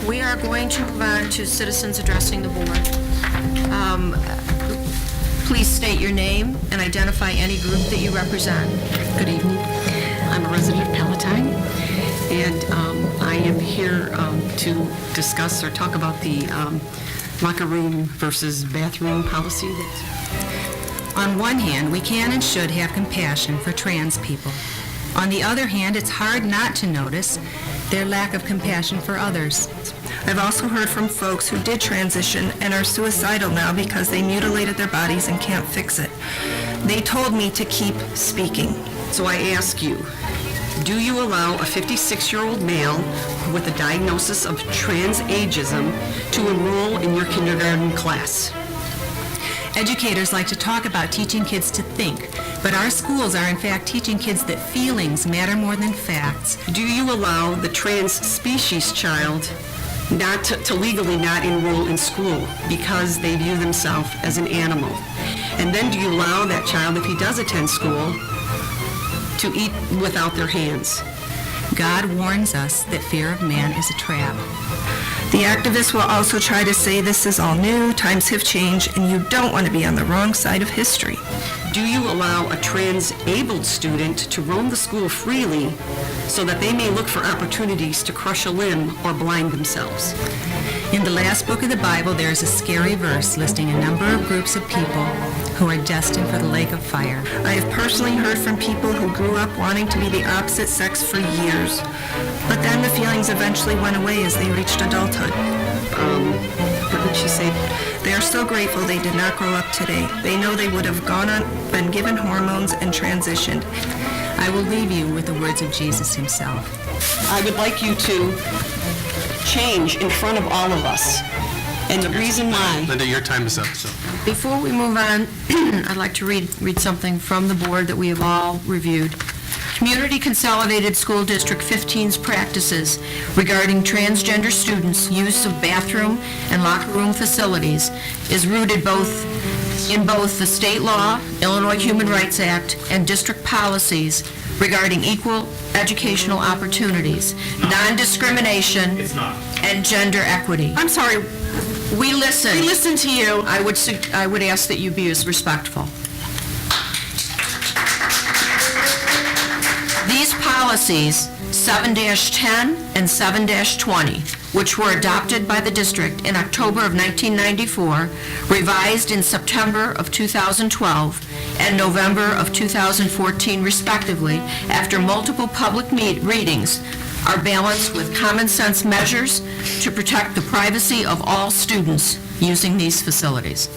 We are going to move on to citizens addressing the board. Please state your name and identify any group that you represent. Good evening. I'm a resident of Palatine, and I am here to discuss or talk about the locker room versus bathroom policy. On one hand, we can and should have compassion for trans people. On the other hand, it's hard not to notice their lack of compassion for others. I've also heard from folks who did transition and are suicidal now because they mutilated their bodies and can't fix it. They told me to keep speaking. So I ask you, do you allow a 56-year-old male with a diagnosis of transageism to enroll in your kindergarten class? Educators like to talk about teaching kids to think, but our schools are in fact teaching kids that feelings matter more than facts. Do you allow the trans species child not to legally not enroll in school because they view themselves as an animal? And then do you allow that child, if he does attend school, to eat without their hands? God warns us that fear of man is a trap. The activists will also try to say this is all new, times have changed, and you don't want to be on the wrong side of history. Do you allow a trans-abled student to roam the school freely so that they may look for opportunities to crush a limb or blind themselves? In the last book of the Bible, there is a scary verse listing a number of groups of people who are destined for the lake of fire. I have personally heard from people who grew up wanting to be the opposite sex for years, but then the feelings eventually went away as they reached adulthood. What did she say? They are so grateful they did not grow up today. They know they would have gone on, been given hormones and transitioned. I will leave you with the words of Jesus himself. I would like you to change in front of all of us. And the reason why... Linda, your time is up, so. Before we move on, I'd like to read something from the board that we have all reviewed. Community Consolidated School District 15's practices regarding transgender students' use of bathroom and locker room facilities is rooted in both the state law, Illinois Human Rights Act, and district policies regarding equal educational opportunities, non-discrimination, and gender equity. I'm sorry, We listen. we listened to you. I would ask that you be as respectful. These policies, 7-10 and 7-20, which were adopted by the district in October of 1994, revised in September of 2012, and November of 2014 respectively, after multiple public readings, are balanced with common sense measures to protect the privacy of all students using these facilities.